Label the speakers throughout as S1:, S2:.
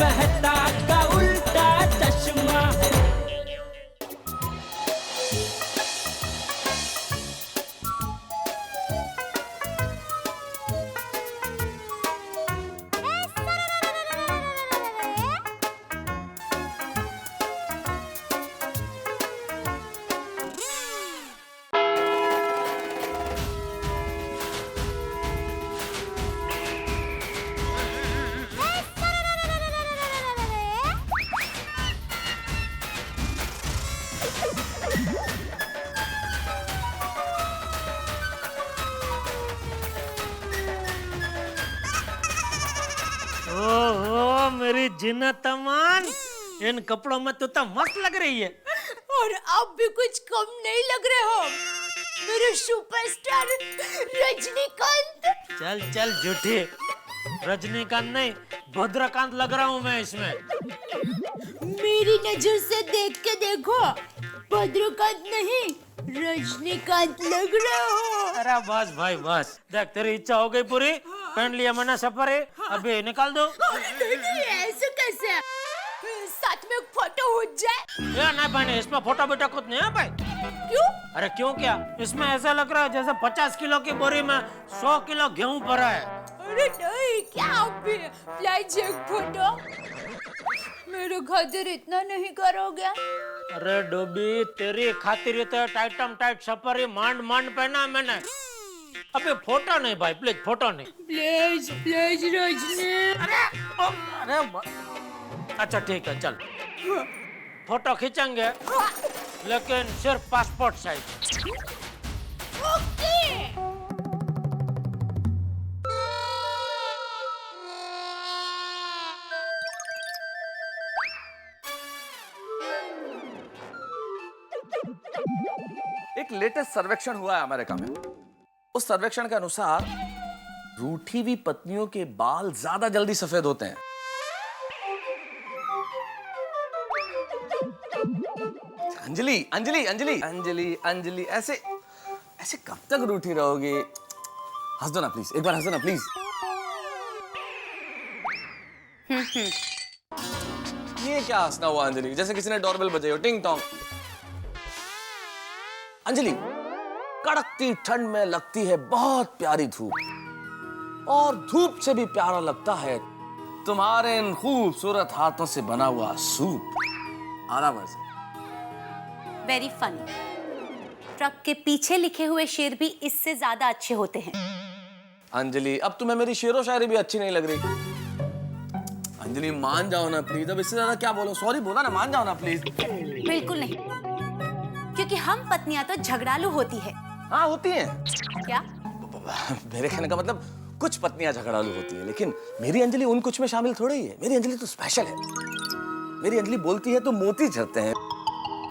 S1: मेहता का उल्टा चश्मा।
S2: ओहो मेरी जिन्नत अमान, इन कपड़ों में तो मस्त लग रही है।
S3: और आप भी कुछ कम नहीं लग रहे हो मेरे सुपरस्टार रजनीकांत।
S2: चल चल झूठी, रजनीकांत नहीं भद्रकांत लग रहा हूँ मैं इसमें।
S3: मेरी नजर से देख के देखो, भद्रकांत नहीं रजनीकांत लग रहे हो।
S2: अरे बस भाई बस, देख तेरी इच्छा हो गई पूरी, पहन लिया मैंने सफर है, अभी निकाल दो।
S3: नहीं ऐसे कैसे, साथ में एक फोटो हो जाए।
S2: ये नहीं बने, इसमें फोटो बेटा कुछ नहीं है भाई।
S3: क्यों?
S2: अरे क्यों क्या, इसमें ऐसा लग रहा है जैसे 50 किलो की बोरी में 100 किलो गेहूं भरा है।
S3: अरे नहीं, क्या आप भी प्लीज एक फोटो मेरे खातिर इतना नहीं करोगे?
S2: अरे डोबी, तेरी खातिर तो टाइटम टाइट सफरी मांड मांड पहना है मैंने। अबे फोटो नहीं भाई, प्लीज फोटो नहीं।
S3: Please please Rajni.
S2: अरे अच्छा ठीक है चल, फोटो खींचेंगे लेकिन सिर्फ पासपोर्ट साइज।
S3: ओके।
S4: एक लेटेस्ट सर्वेक्षण हुआ है अमेरिका में। उस सर्वेक्षण के अनुसार रूठी हुई पत्नियों के बाल ज्यादा जल्दी सफेद होते हैं। अंजलि अंजलि अंजलि अंजलि अंजलि, ऐसे ऐसे कब तक रूठी रहोगी? हंस दो ना प्लीज, एक बार हंस दो ना प्लीज। ये क्या हंसना हुआ अंजलि, जैसे किसी ने डोरबेल बजाई हो, टिंग टोंग। अंजलि, कड़कती ठंड में लगती है बहुत प्यारी धूप, और धूप से भी प्यारा लगता है तुम्हारे इन खूबसूरत हाथों से बना हुआ सूप। आराम से।
S5: Very funny. ट्रक के पीछे लिखे हुए शेर भी इससे ज्यादा अच्छे होते हैं।
S4: अंजलि, अब तुम्हें मेरी शेरो शायरी भी अच्छी नहीं लग रही। अंजलि मान जाओ ना प्लीज, अब इससे ज्यादा क्या बोलो, सॉरी बोला ना, मान जाओ ना प्लीज।
S5: बिल्कुल नहीं, क्योंकि हम पत्नियां तो झगड़ालू होती है।
S4: हाँ होती हैं।
S5: क्या?
S4: मेरे कहने का मतलब कुछ पत्नियां झगड़ालू होती है, लेकिन मेरी अंजलि उन कुछ में शामिल थोड़ी ही है। मेरी अंजलि तो स्पेशल है। मेरी अंजलि बोलती है तो मोती झरते हैं।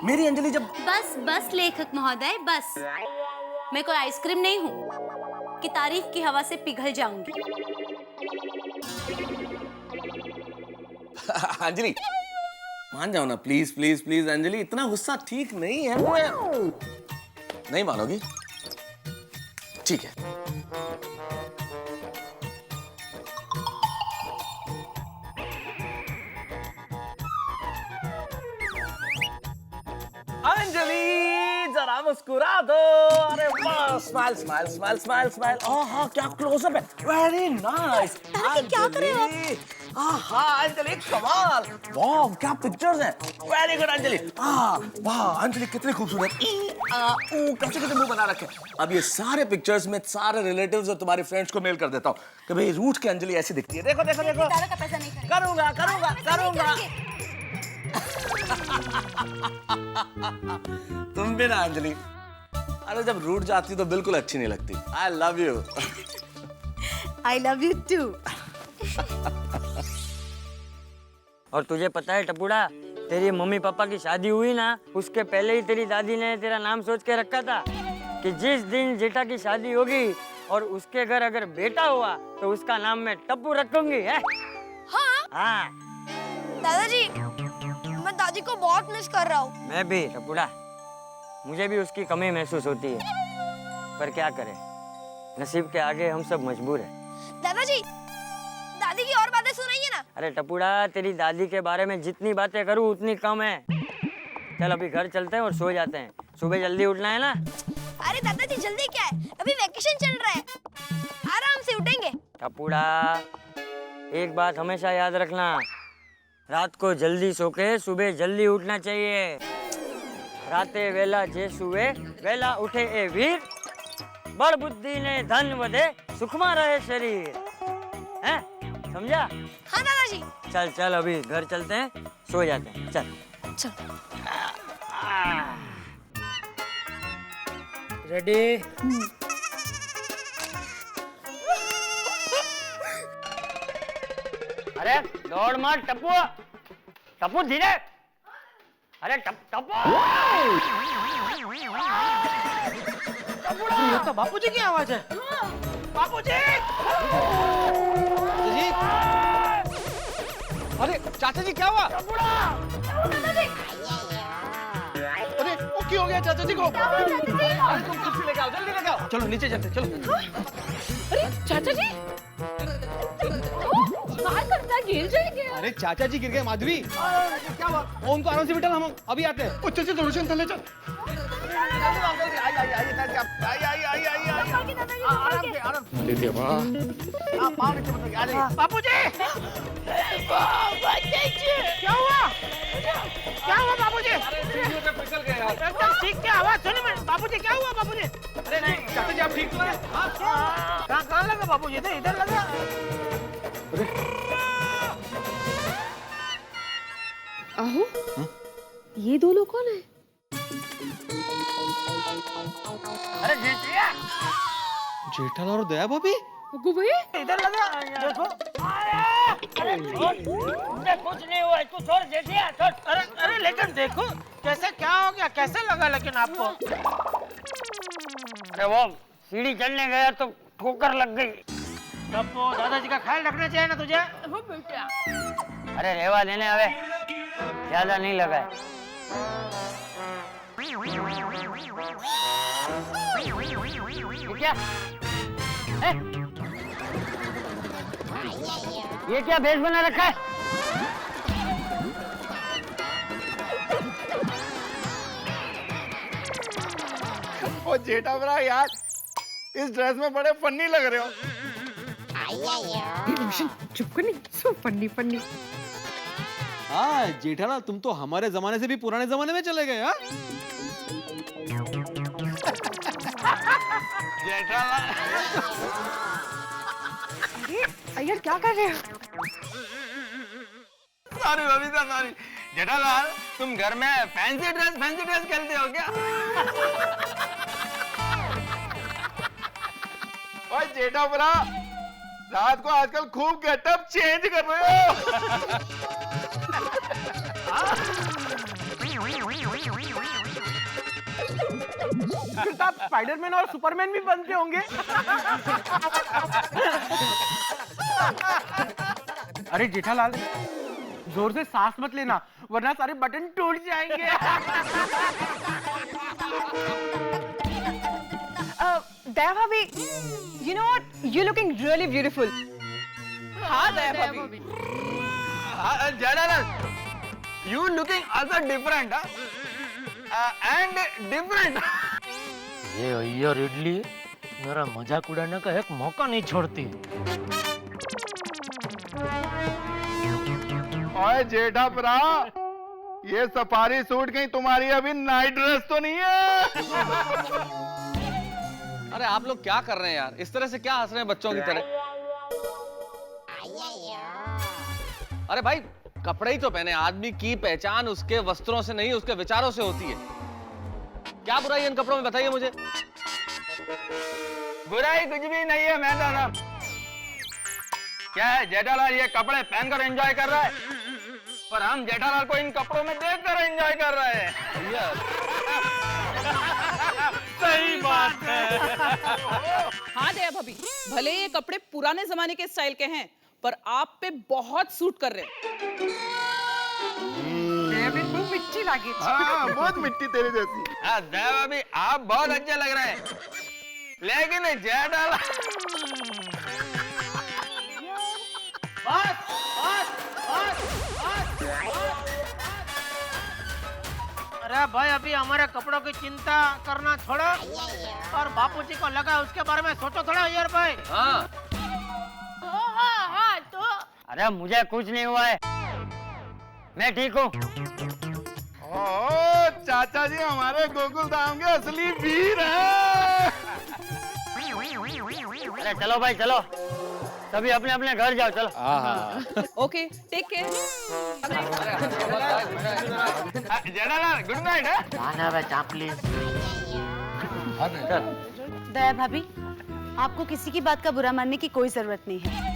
S4: मेरी अंजलि जब
S5: बस बस लेखक महोदय बस, मैं कोई आइसक्रीम नहीं हूँ कि तारीफ की हवा से पिघल जाऊंगी।
S4: अंजलि मान जाओ ना प्लीज प्लीज प्लीज। अंजलि इतना गुस्सा ठीक नहीं है। मैं नहीं मानोगी? ठीक है। अंजलि जरा मुस्कुरा दो। अरे वाह, smile smile smile smile smile. आहा क्या क्लोजअप है, वेरी नाइस।
S5: क्या कर रहे हो?
S4: आहा अंजलि कमाल, वाह क्या पिक्चर्स हैं, वेरी गुड अंजलि। वाह अंजलि कितनी खूबसूरत। कैसे कैसे मुंह बना रखे। अब ये सारे पिक्चर्स में सारे रिलेटिव्स और तुम्हारे फ्रेंड्स को मेल कर देता हूँ कि भाई रूठ के अंजलि ऐसी दिखती है। देखो देखो देखो,
S5: का पैसा नहीं करेंगे।
S4: करूंगा करूंगा करूंगा। तुम भी ना अंजलि, अरे जब रूठ जाती तो बिल्कुल अच्छी नहीं लगती। I love you.
S5: I love you too.
S6: और तुझे पता है टपुड़ा, तेरी मम्मी पापा की शादी हुई ना, उसके पहले ही तेरी दादी ने तेरा नाम सोच के रखा था कि जिस दिन जेठा की शादी होगी और उसके घर अगर बेटा हुआ तो उसका नाम मैं टप्पू रखूंगी है।
S7: हाँ?
S6: हाँ।
S7: दादाजी, मैं दादी को बहुत मिस कर रहा हूँ।
S6: मैं भी टपुड़ा, मुझे भी उसकी कमी महसूस होती है, पर क्या करें, नसीब के आगे हम सब मजबूर हैं।
S7: दादाजी, दादी की और बातें सुनाइए ना।
S6: अरे टपुड़ा, तेरी दादी के बारे में जितनी बातें करूँ उतनी कम है। चल अभी घर चलते हैं और सो जाते हैं, सुबह जल्दी उठना है ना।
S7: अरे दादाजी जल्दी क्या है, अभी वेकेशन चल रहा है, आराम से उठेंगे।
S6: टपुड़ा, एक बात हमेशा याद रखना, रात को जल्दी सो के सुबह जल्दी उठना चाहिए। राते वेला जे सुवे वेला उठे ए वीर, बड़ बुद्धि ने धन वधे सुखमा रहे शरीर। हैं, समझा?
S7: हाँ दादाजी।
S6: चल चल अभी घर चलते हैं, सो जाते हैं, चल
S7: चल।
S2: रेडी?
S6: अरे दौड़ मत टप्पू, टप्पू धीरे। अरे टप्पू,
S2: ये तो बापूजी की आवाज है। बापूजी!
S8: जी, अरे चाचा जी क्या हुआ? अरे वो क्यों हो गया चाचा जी को? अरे तुम कुर्सी लेके आओ, जल्दी लेके आओ। चलो नीचे चलते, चलो।
S3: अरे चाचा जी बाहर करता गिर जाएंगे।
S8: अरे चाचा जी गिर गए माधवी। क्या हुआ? वो उनको आराम से बिठा, हम अभी आते हैं। ओ चल थोड़ा चल, चल।
S2: बापूजी! क्या हुआ? क्या हुआ बापूजी? एकदम ठीक क्या आवाज सुनी मैंने। बापूजी क्या हुआ बापूजी?
S8: अरे नहीं चाचा जी, आप ठीक तो हैं?
S2: कहाँ लगा बापूजी? इधर लगा।
S3: आहो, ये दो लोग कौन है?
S6: अरे जेठिया,
S8: जेठालाल और दया भाभी।
S3: अगो भाई,
S2: इधर लगा। देखो।
S6: अरे मुझे कुछ नहीं हुआ, तू छोड़ जेठिया, छोड़।
S2: अरे लेकिन देखो कैसे क्या हो गया, कैसे लगा लेकिन आपको?
S6: अरे वो सीढ़ी चढ़ने गया तो ठोकर लग गई।
S2: तब वो दादाजी का ख्याल रखना चाहिए ना तुझे।
S3: हो बेटा।
S6: अरे रेवा देने आवे, ज्यादा नहीं लगा है। ये क्या? ये क्या भेष बना रखा है?
S8: ओ जेठा भरा यार, इस ड्रेस में बड़े फन्नी लग रहे हो।
S3: चुप कर, नहीं सो फन्नी फन्नी।
S8: हाँ जेठालाल, तुम तो हमारे जमाने से भी पुराने जमाने में चले गए। हाँ जेठालाल,
S3: यार क्या कर रहे हो?
S8: Sorry Babita, sorry. जेठालाल, तुम घर में फैंसी ड्रेस खेलते हो क्या? ओए जेठा भरा, रात को आजकल खूब गेटअप चेंज कर रहे हो।
S2: फिर तो आप स्पाइडरमैन और सुपरमैन भी बनते होंगे। अरे जेठालाल, जोर से सांस मत लेना वरना सारे बटन टूट जाएंगे।
S9: दया भाभी, you know what? You're looking really beautiful. हाँ दया भाभी।
S8: Jethalal, you looking also different, and different.
S2: ये अय्यर इडली मेरा मजाक उड़ाने का एक मौका नहीं छोड़ती।
S8: ओए जेठा भरा, ये सफारी सूट कहीं तुम्हारी अभी नाइट ड्रेस तो नहीं है? अरे आप लोग क्या कर रहे हैं यार, इस तरह से क्या हंस रहे हैं बच्चों की तरह? अरे भाई, कपड़े ही तो पहने, आदमी की पहचान उसके वस्त्रों से नहीं उसके विचारों से होती है। क्या बुराई है इन कपड़ों में, बताइए मुझे। बुराई कुछ भी नहीं है मेहता साहब। क्या है जेठालाल ये कपड़े पहनकर एंजॉय कर रहा है, पर हम जेठालाल को इन कपड़ों में देखकर एंजॉय कर रहे हैं।
S2: सही बात है।
S9: हाँ दया भाभी, भले ये कपड़े पुराने जमाने के स्टाइल के हैं, पर आप पे बहुत सूट कर रहे हैं।
S2: मिट्टी लगी।
S8: हाँ, बहुत मिट्टी तेरी जैसी। हाँ दया भाभी, आप बहुत अच्छे लग रहे हैं, लेकिन जेठालाल।
S2: बस अरे भाई अभी हमारे कपड़ों की चिंता करना छोड़ो और बापूजी को लगा उसके बारे में सोचो थोड़ा यार भाई।
S4: हाँ
S3: हाँ तो
S6: अरे मुझे कुछ नहीं हुआ है, मैं ठीक हूँ।
S8: ओ चाचा जी हमारे गोकुल धाम के असली वीर हैं।
S6: अरे चलो भाई चलो, सभी अपने अपने घर जाओ, चलो।
S9: Okay take care.
S8: Jethalal good night.
S5: Daya भाभी, आपको किसी की बात का बुरा मानने की कोई जरूरत नहीं है।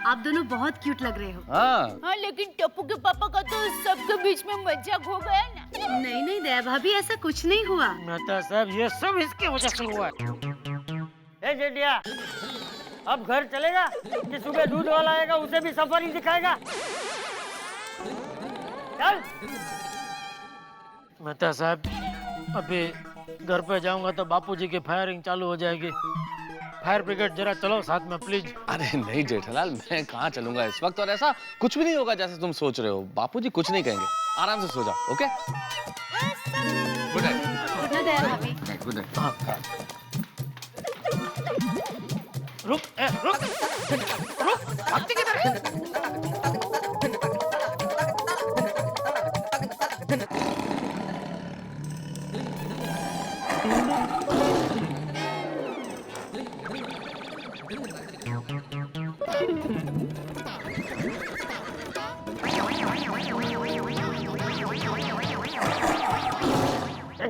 S5: आप दोनों बहुत क्यूट लग रहे हो।
S3: हाँ लेकिन टप्पू के पापा का तो सबके बीच में मजाक हो गया ना।
S5: नहीं नहीं दया भाभी, ऐसा कुछ नहीं हुआ।
S2: मेहता साहब ये सब इसकी वजह से हुआ है।
S6: ए जेठिया, अब घर चलेगा कि सुबह दूध वाला आएगा उसे भी सफारी दिखाएगा? चल।
S2: मेहता साहब अभी घर पे जाऊंगा तो बापूजी की फायरिंग चालू हो जाएगी। फायर ब्रिगेड जरा चलो साथ में प्लीज।
S4: अरे नहीं जेठालाल, मैं कहाँ चलूंगा इस वक्त, और ऐसा कुछ भी नहीं होगा जैसे तुम सोच रहे हो। बापूजी कुछ नहीं कहेंगे, आराम से सो जाओ। Okay good night.
S5: दया भाभी।
S4: Good night.
S2: रुक भागती किधर है?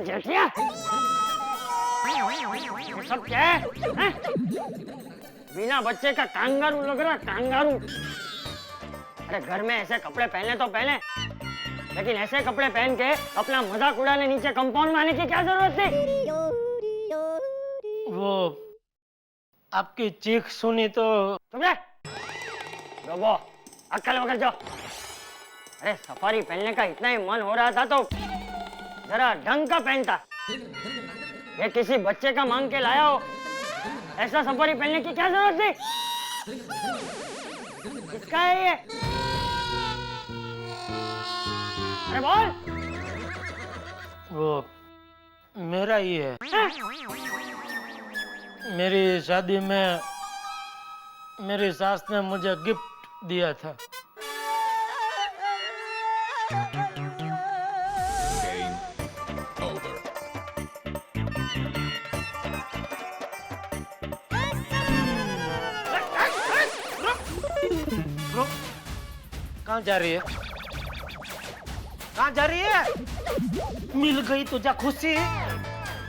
S6: जेठिया, ये सब क्या है? हैं? बिना बच्चे का कांगारू लग रहा, कांगारू। अरे घर में ऐसे कपड़े पहने तो पहने, लेकिन ऐसे कपड़े पहन के अपना मजाक उड़ाने नीचे कंपाउंड में आने की क्या जरूरत थी?
S2: वो आपकी चीख सुनी तो
S6: चुप रह, रोबो, अक्कल वगैरह जो। अरे सफारी पहनने का इतना ही मन हो रहा था तो जरा ढंग का पहनता। ये किसी बच्चे का मांग के लाया हो, ऐसा सफारी पहनने की क्या जरूरत थी? किसका है ये? अरे बोल।
S2: वो मेरा ही है।
S6: हाँ?
S2: मेरी शादी में मेरी सास ने मुझे गिफ्ट दिया था। कहाँ जा रही है? कहाँ जा रही है? मिल गई तुझे खुशी,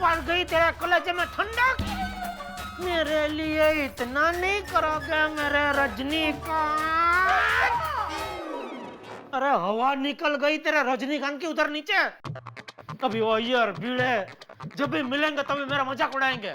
S2: पड़ गई तेरे कलेजे में ठंडक। मेरे लिए इतना नहीं करोगे मेरे रजनीकांत? अरे हवा निकल गई तेरे रजनीकांत की उधर नीचे। कभी वो अय्यर भीड़े जब भी मिलेंगे तभी मेरा मजाक उड़ाएंगे।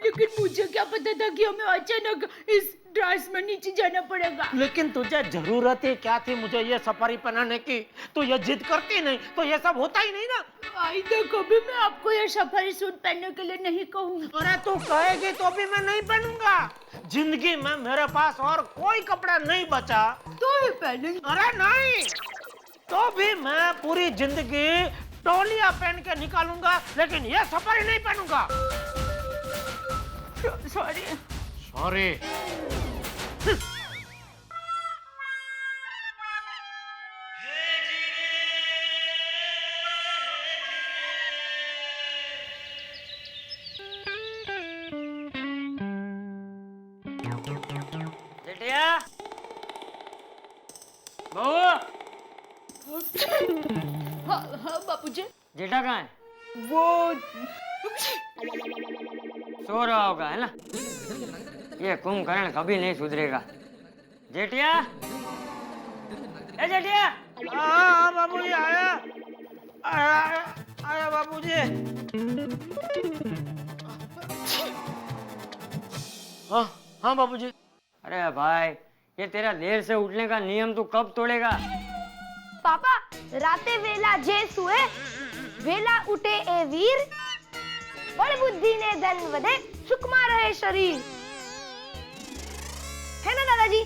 S3: लेकिन मुझे क्या पता था कि हमें अचानक इस ड्रेस में नीचे जाना पड़ेगा।
S2: लेकिन तुझे जरूरत ही क्या थी मुझे ये सफारी पहनाने की? तो ये जिद करती नहीं तो ये सब होता ही नहीं ना।
S3: आइंदा कभी मैं आपको ये सफारी सूट पहनने के लिए नहीं कहूँगा।
S2: अरे तू कहेगी तो भी मैं नहीं पहनूंगा। जिंदगी में मेरे पास और कोई कपड़ा नहीं बचा
S3: तो ही पहनेंगे।
S2: अरे नहीं, तो भी मैं पूरी जिंदगी टोलिया पहन के निकालूंगा, लेकिन ये सफारी नहीं पहनूंगा।
S3: सॉरी।
S2: सॉरी।
S6: जेठिया, बहू।
S3: हाँ बापूजी।
S6: जेठा कहाँ है?
S3: वो
S6: सो रहा होगा, है ना? ये कुंभकर्ण कभी नहीं सुधरेगा। जेठिया, ए जेठिया।
S2: हाँ बाबूजी आया, आया आया बाबूजी। हाँ हाँ बाबूजी।
S6: अरे भाई, ये तेरा देर से उठने का नियम तू कब तोड़ेगा?
S7: पापा, राते वेला जे सुए, वेला उठे ए वीर, बड़ बुद्धि ने धन वधे, सुखमा रहे शरीर। है ना दादाजी?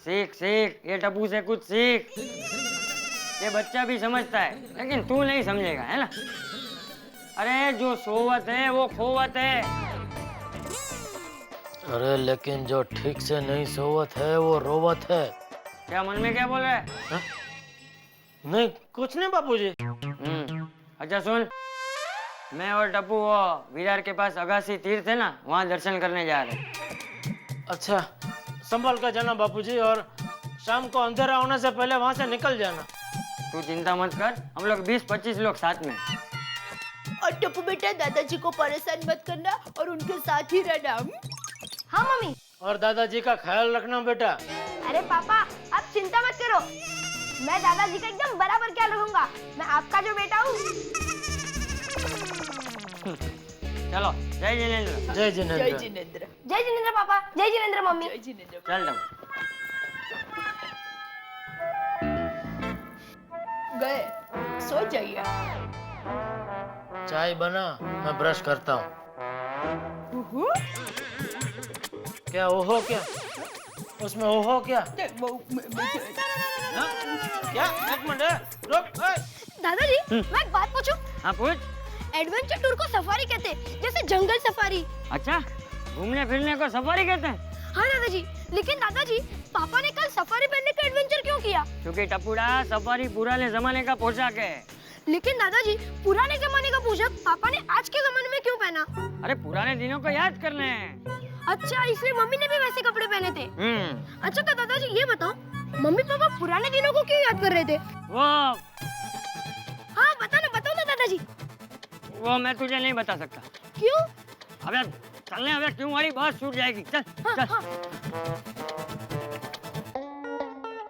S6: सीख सीख, ये टप्पू से कुछ सीख। ये बच्चा भी समझता है, लेकिन तू नहीं समझेगा, है ना? अरे जो सोवत है वो खोवत है।
S2: अरे लेकिन जो ठीक से नहीं सोवत है वो रोवत है।
S6: क्या मन में क्या बोल रहा है?
S2: हा? नहीं कुछ नहीं बापूजी।
S6: अच्छा सुन, मैं और टप्पू वो विरार के पास अगासी तीर्थ है ना, वहाँ दर्शन करने जा रहे हैं।
S2: अच्छा संभाल कर जाना बापूजी, और शाम को अंधेरा होने से पहले वहाँ से निकल जाना।
S6: तू चिंता मत कर, हम लोग 20-25 लोग साथ में।
S3: और टप्पू बेटा दादाजी को परेशान मत करना और उनके साथ ही रहना।
S7: हाँ मम्मी।
S2: और दादाजी का ख्याल रखना बेटा।
S7: अरे पापा आप चिंता मत करो, मैं दादाजी का एकदम बराबर ख्याल रखूंगा। मैं आपका जो बेटा हूँ।
S6: चलो जय जिनेंद्र।
S2: जय जिनेंद्र।
S3: जय जिनेंद्र।
S7: जय जिनेंद्र पापा, जय जिनेंद्र मम्मी।
S3: जय जिनेंद्र।
S6: चल दम।
S3: गए, सो जाइए।
S2: चाय बना, मैं ब्रश करता हूँ। क्या ओहो क्या? उसमें ओहो क्या? हाँ? क्या? एक मिनट रुक।
S7: दादाजी मैं एक बात पूछूं?
S6: हाँ पूछ।
S7: एडवेंचर टूर को सफारी कहते हैं, जैसे जंगल सफारी।
S6: अच्छा, घूमने फिरने को सफारी कहते हैं?
S7: हाँ दादाजी, लेकिन दादाजी पापा ने कल सफारी पहनने का एडवेंचर क्यों किया?
S6: क्योंकि टपुड़ा सफारी पुराने जमाने का पोशाक है।
S7: लेकिन दादाजी पुराने जमाने का पोशाक पापा ने आज के जमाने में क्यों पहना?
S6: अरे पुराने दिनों को याद करने हैं।
S7: अच्छा इसलिए मम्मी ने भी वैसे कपड़े पहने थे। अच्छा तो दादाजी ये बताओ, मम्मी पापा पुराने दिनों को क्यों याद कर रहे थे?
S6: वो
S7: हाँ बताओ ना दादाजी।
S6: वो मैं तुझे नहीं बता सकता।
S7: क्यों?
S6: अबे चलने, अबे क्यों हमारी बात छूट जाएगी। चल चल।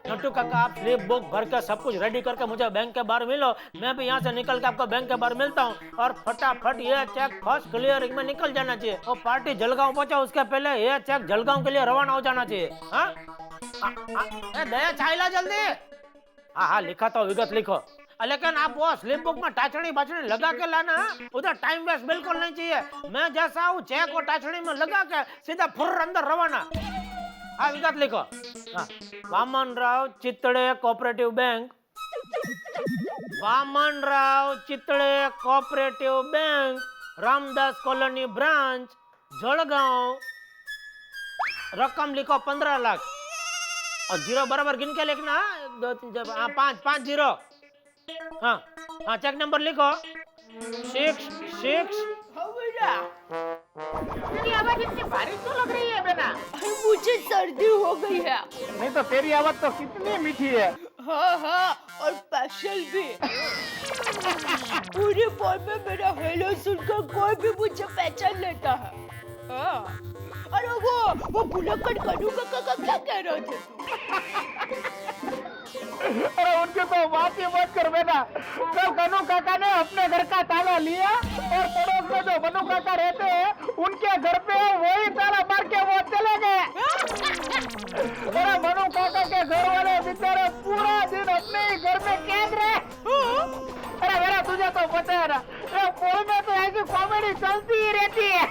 S2: नट्टू काका आप स्लिप बुक भर के सब कुछ रेडी करके मुझे बैंक के बाहर मिलो। मैं भी यहाँ से निकल के आपको बैंक के बाहर मिलता हूँ, और फटाफट ये चेक फर्स्ट क्लियरिंग में निकल जाना चाहिए। और पार्टी जलगांव पहुंचा उसके पहले ये चेक जलगांव के लिए रवाना हो जाना चाहिए। हाँ दया चाय ला जल्दी। हाँ लिखा तो विगत लिखो, लेकिन आप वो स्लिप बुक में टाचड़ी बाचड़ी लगा के लाना। उधर टाइम वेस्ट बिल्कुल नहीं चाहिए। मैं जैसा हूँ चेक और टाचड़ी में लगा के सीधा फुर्र अंदर रवाना। हाँ विगत लिखो। हाँ Vaman Rao Chittade cooperative bank, Vaman Rao Chittade cooperative bank, Ramdas colony branch, Jalgaon. रकम लिखो 15 लाख, और जीरो बराबर गिन के लिखना। 1 2 3 4 हाँ 5 0। हाँ चेक नंबर लिखो 6 तेरी आवाज इतनी भारी क्यों लग रही है बेटा?
S3: मुझे सर्दी हो गई है।
S2: नहीं तो तेरी आवाज तो कितनी मीठी है।
S3: हाँ और स्पेशल भी। पूरे फॉर्म में मेरा हेलो सुनकर कोई भी मुझे पहचान लेता है। हाँ। और वो भुलक्कड़ कनू काका क्या कह रहे थे?
S2: अरे उनके तो बात ही मत कर बेटा। कल कनू काका ने अपने घर का ताला लिया, और पड़ोस में जो बनू काका रहते हैं उनके घर पे वही ताला मार के वो चले गए। अरे बनू काका के घर वाले बेचारे पूरा दिन अपने ही घर में कैद रहे। अरे मेरा तुझे तो पता है ना, पोल में तो ऐसी कॉमेडी चलती ही रहती है।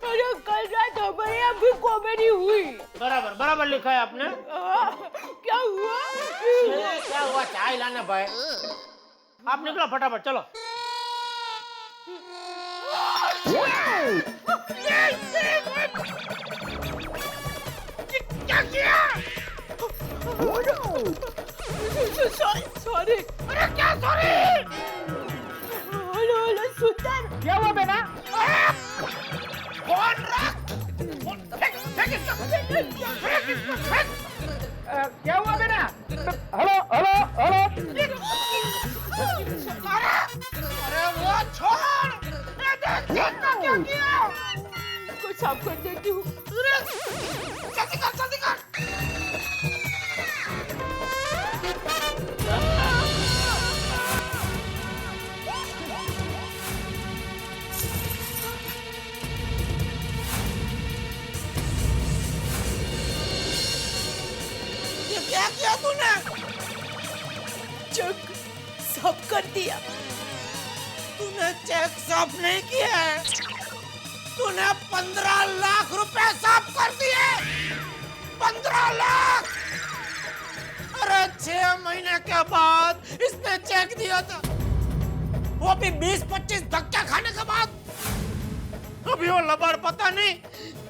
S3: अरे कल रात हमारे यहाँ भी कॉमेडी हुई।
S2: बराबर लिखा है आपने।
S3: क्या हुआ?
S2: क्या हुआ? चाय लाना भाई। आप निकलो फटाफट चलो। क्या किया?
S3: सॉरी।
S2: अरे क्या सॉरी?
S3: हेलो सुंदर।
S2: क्या हुआ बेटा? फोन रख। क्या हुआ बेटा? हेलो। अरे वो छोड़। क्या किया?
S3: कुछ साफ कर देती हूँ।
S2: जल्दी कर। क्या किया तूने?
S3: चेक साफ कर दिया।
S2: तूने चेक साफ नहीं किया है, तूने 15 लाख रुपए साफ कर दिए। 15 लाख। अरे 6 महीने के बाद इसने चेक दिया था, वो भी 20-25 धक्का खाने के बाद। अभी वो लबाड़ पता नहीं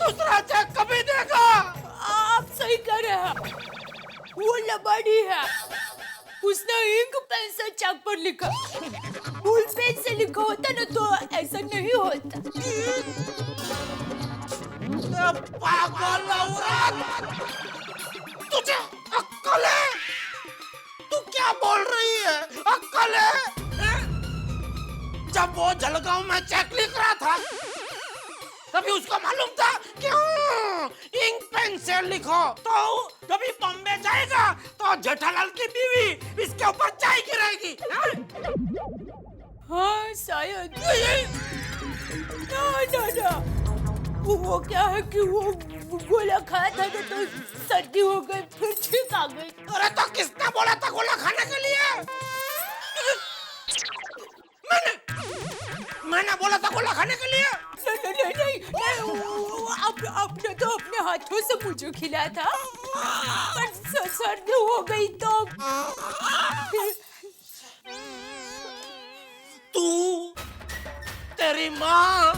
S2: दूसरा चेक कभी देगा।
S3: आप सही कह रहे हैं, वो लबाड़ी है। उसने इंक पेन से चेक पर लिखा, बॉल पेन से लिखा होता ना तो ऐसा नहीं होता।
S2: पागल औरत, तुझे अक्ल है? तू क्या बोल रही है? अक्ल है? जब वो जलगांव में चेक लिख रहा था तभी उसको मालूम था क्यों इंक पेन से लिखो, तो जब ही बॉम्बे जाएगा तो जेठालाल की बीवी इसके ऊपर चाय गिराएगी।
S3: हाँ शायद। ना वो क्या है कि वो गोला खाया था तो सर्दी हो गई, फिर छींक आ गई।
S2: अरे तो किसने बोला था गोला खाने के लिए? मैंने बोला था गोला खाने के लिए।
S3: नहीं, आपने तो अपने हाथों से मुझे खिलाया था, पर सर्दी हो गई तो।
S2: तू, तेरी माँ,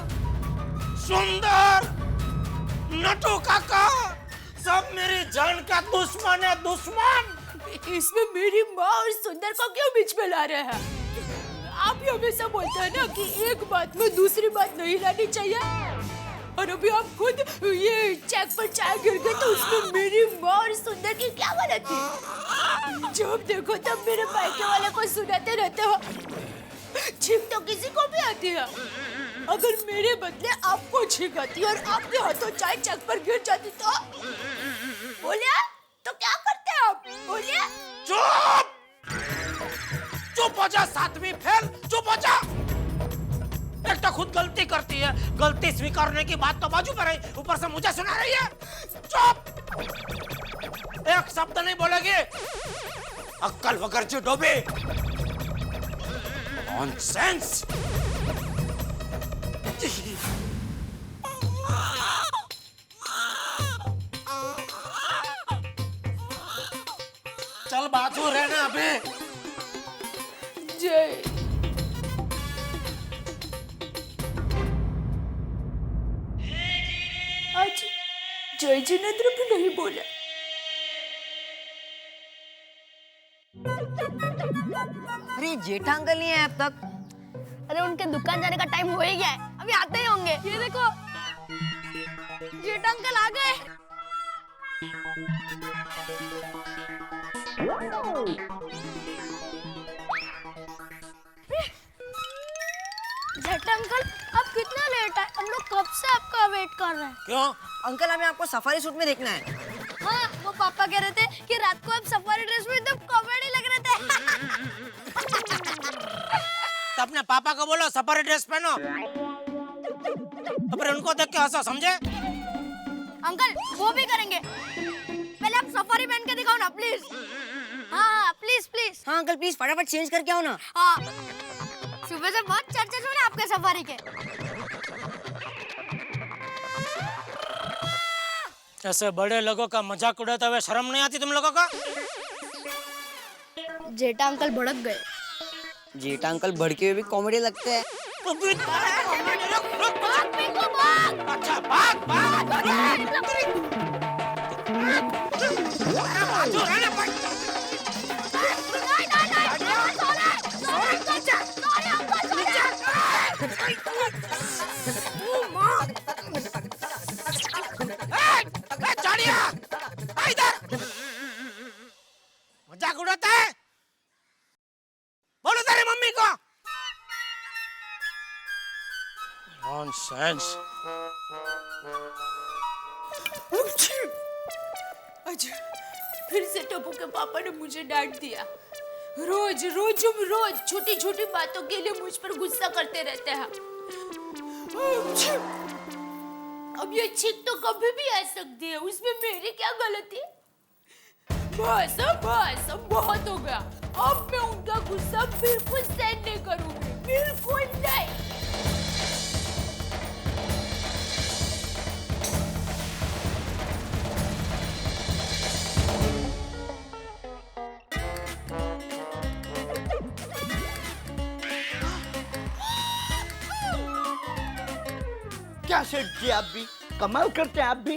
S2: सुंदर, नटू काका, सब मेरी जान का दुश्मन है, दुश्मन।
S3: इसमें मेरी माँ और सुंदर को क्यों बीच में ला रहे हैं? आप ही हमेशा बोलते हैं ना कि एक बात में दूसरी बात नहीं लानी चाहिए, और अभी आप खुद ये चेक पर चाय गिर गई तो उसमें मेरी माँ और सुंदर की क्या गलती? जब देखो तब मेरे मायके वाले को सुनाते रहते हो। छींक तो किसी को भी आती है। अगर मेरे बदले आपको छींक आती और आपके हाथों चाय चेक पर गिर जाती तो बोलिए, तो क्या करते आप? बोलिए।
S2: चुप! चुप हो जा सातवीं फेल, चुप हो जा। एक तो खुद गलती करती है, गलती स्वीकारने की बात तो बाजू पर है, ऊपर से मुझे सुना रही है। चुप! एक शब्द नहीं बोलेगी। अक्कल वगर जो डोबे। नॉनसेंस। चल बाजू रहना अभी।
S3: जय। आज जय जिनेंद्र भी नहीं बोला।
S10: अरे जेठा अंकल नहीं है अब तक।
S7: अरे उनके दुकान जाने का टाइम हो ही गया है, अभी आते ही होंगे। ये देखो जेठा अंकल आ गए। जेठा अंकल आप कितना लेट आए? हम लोग कब से आपका वेट कर रहे हैं।
S2: क्यों?
S10: अंकल हमें आपको सफारी सूट में देखना है।
S7: हाँ, वो पापा कह रहे थे कि रात को आप सफारी ड्रेस में एकदम कॉमेडी लग रहे थे।
S2: तो अपने पापा को बोलो सफारी ड्रेस पहनो, तो फिर उनको देख के हंसो, समझे?
S7: अंकल वो भी करेंगे, पहले आप सफारी पहन के दिखाओ ना प्लीज। हाँ प्लीज प्लीज।
S10: हाँ अंकल प्लीज फटाफट चेंज करके आओ ना।
S7: हाँ, सुबह से बहुत चर्चे सुने आपके सफारी के।
S2: ऐसे बड़े लोगों का मजाक उड़ाते हुए शर्म नहीं आती तुम लोगों को?
S7: जेठा अंकल भड़क गए।
S10: जेठा अंकल भड़के हुए भी कॉमेडी लगते हैं।
S2: अच्छा भाग भाग। मजाक उड़ाता है? बोलो तेरी मम्मी को। नॉनसेंस।
S3: अच्छा, फिर से टप्पू के पापा ने मुझे डांट दिया। रोज छोटी छोटी बातों के लिए मुझ पर गुस्सा करते रहते हैं। अब ये छींक तो कभी भी आ सकती है, उसमें मेरी क्या गलती? बस अब बहुत हो गया। अब मैं उनका गुस्सा बिल्कुल सहन नहीं करूंगी, बिल्कुल नहीं।
S11: क्या सेठ जी, आप भी कमाल करते हैं आप भी।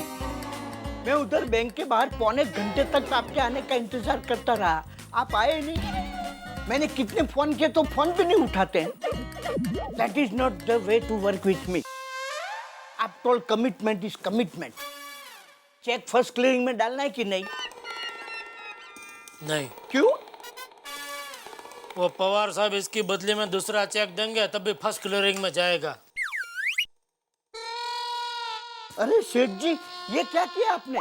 S11: मैं उधर बैंक के बाहर पौने घंटे तक आपके आने का इंतजार करता रहा, आप आए नहीं। मैंने कितने फोन किए तो फोन भी नहीं उठाते हैं। That is not the way to work with me. After all commitment is commitment. Cheque first clearing में डालना है कि नहीं?
S2: नहीं।
S11: क्यों?
S2: वो पवार साहब इसकी बदले में दूसरा चेक देंगे तब भी फर्स्ट क्लियरिंग में जाएगा।
S11: अरे सेठ जी, ये क्या किया आपने?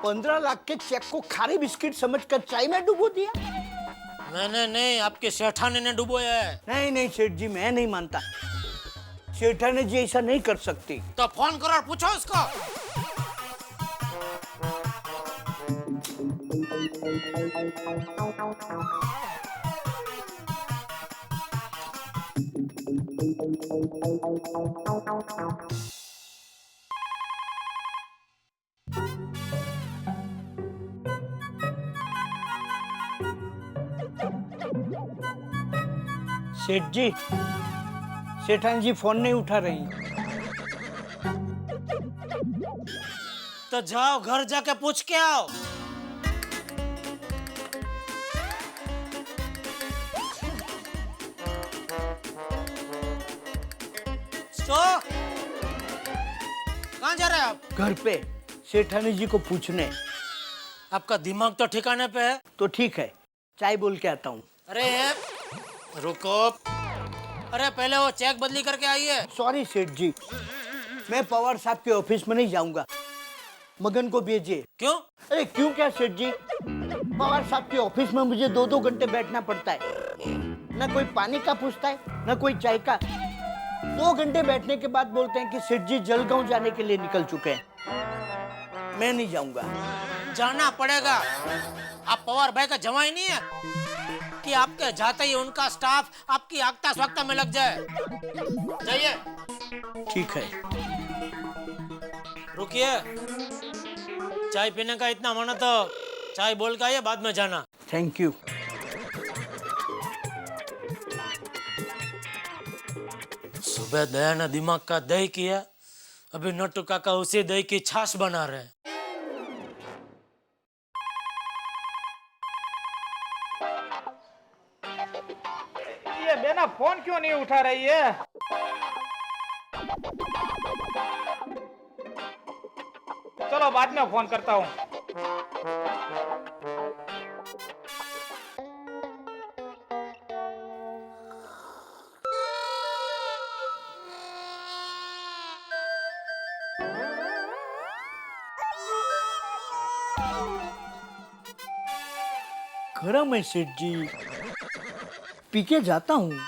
S11: 15 लाख के चेक को खारी बिस्किट समझकर चाय में डुबो दिया।
S2: मैंने नहीं, आपके सेठानी ने डुबोया है।
S11: नहीं नहीं सेठ जी, मैं नहीं मानता। सेठानी जी ऐसा नहीं कर सकती।
S2: तो फोन करो और पूछो उसको।
S11: सेठ जी, सेठानी जी फोन नहीं उठा रही।
S2: तो जाओ घर जाके पूछ के आओ। कहाँ जा रहे हैं आप?
S11: घर पे सेठानी जी को पूछने।
S2: आपका दिमाग तो ठिकाने पे है?
S11: तो ठीक है, चाय बोल के आता हूँ।
S2: अरे रुको, अरे पहले वो चेक बदली करके आइए।
S11: सॉरी सेठ जी, मैं पवार साहब के ऑफिस में नहीं जाऊंगा। मगन को भेजिए।
S2: क्यों?
S11: अरे क्यों क्या सेठ जी, पवार साहब के ऑफिस में मुझे 2-2 घंटे बैठना पड़ता है। न कोई पानी का पूछता है, न कोई चाय का। 2 घंटे बैठने के बाद बोलते हैं कि सेठ जी जलगांव जाने के लिए निकल चुके हैं। मैं नहीं जाऊंगा।
S2: जाना पड़ेगा। आप पवार भाई का जवाई नहीं है कि आपके जाते ही उनका स्टाफ आपकी आगता स्वागता में लग जाए। जाइए।
S11: ठीक है।
S2: रुकिए, चाय पीने का इतना मन है तो चाय बोल के आइए, बाद में जाना।
S11: Thank you.
S2: सुबह दया ने दिमाग का दही किया, अभी नट्टू काका उसी दही की छाछ बना रहे हैं।
S8: ये बेना फोन क्यों नहीं उठा रही है? चलो बाद में फोन करता हूँ।
S11: गरम है सेठ जी, पी के जाता हूँ।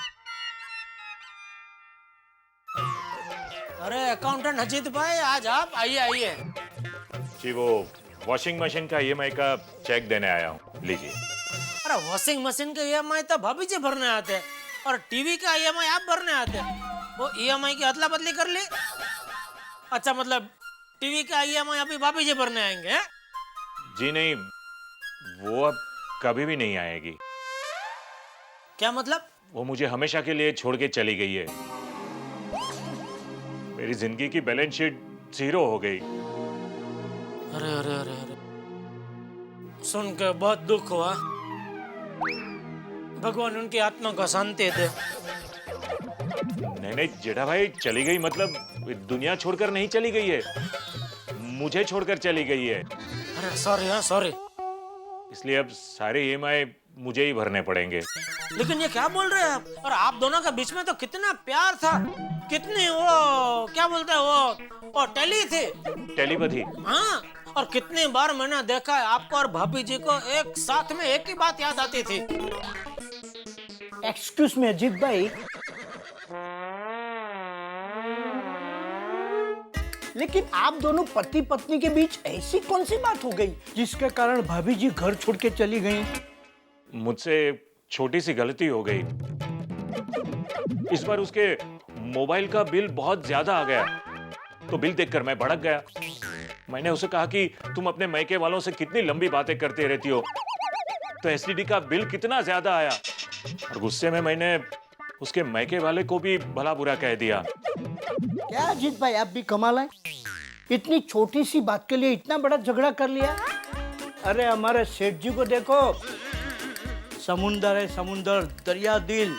S2: अरे अकाउंटेंट अजीत भाई, आज आप आइए आइए।
S12: जी वो वॉशिंग मशीन का ईएमआई का चेक देने आया हूँ, लीजिए।
S2: अरे वॉशिंग मशीन का ईएमआई तो भाभी जी भरने आते हैं और टीवी का ईएमआई आप भरने आते हैं। वो ईएमआई की अदला बदली कर ली। अच्छा, मतलब टीवी का ईएमआई अभी भाभी जी भरने आएंगे हैं?
S12: जी नहीं, वो अब कभी भी नहीं आएगी।
S2: क्या मतलब?
S12: वो मुझे हमेशा के लिए छोड़ के चली गई है। मेरी जिंदगी की बैलेंस शीट 0 हो गई।
S2: अरे अरे अरे अरे, सुन के बहुत दुख हुआ। भगवान उनकी आत्मा को शांति दे।
S12: नहीं नहीं जेठा भाई, चली गई मतलब दुनिया छोड़कर नहीं चली गई है, मुझे छोड़कर चली गई है।
S2: अरे सॉरी, हाँ सॉरी।
S12: इसलिए अब सारे ईएमआई मुझे ही भरने पड़ेंगे।
S2: लेकिन ये क्या बोल रहे हैं आप? और आप दोनों के बीच में तो कितना प्यार था, कितनी वो क्या बोलते हैं वो टेली थी,
S12: टेलीपैथी।
S2: हाँ, और कितनी बार मैंने देखा है आपको और भाभी जी को एक साथ में एक ही बात याद आती थी।
S11: एक्सक्यूज मी अजीत भाई, लेकिन आप दोनों पति पत्नी के बीच ऐसी कौन सी बात हो गई जिसके कारण भाभी जी घर छोड़ के चली गई?
S12: मुझसे छोटी सी गलती हो गई। इस बार उसके मोबाइल का बिल बहुत ज्यादा आ गया, तो बिल देखकर मैं भड़क गया। मैंने उसे कहा कि तुम अपने मैके वालों से कितनी लंबी बातें करते रहती हो, तो एसटीडी का बिल कितना ज्यादा आया। और गुस्से में मैंने उसके मैके वाले को भी भला बुरा कह दिया।
S11: क्या अजीत भाई, आप भी कमाल है, इतनी छोटी सी बात के लिए इतना बड़ा झगड़ा कर लिया। अरे हमारे सेठ जी को देखो, समुंदर है समुंदर, दरिया दिल।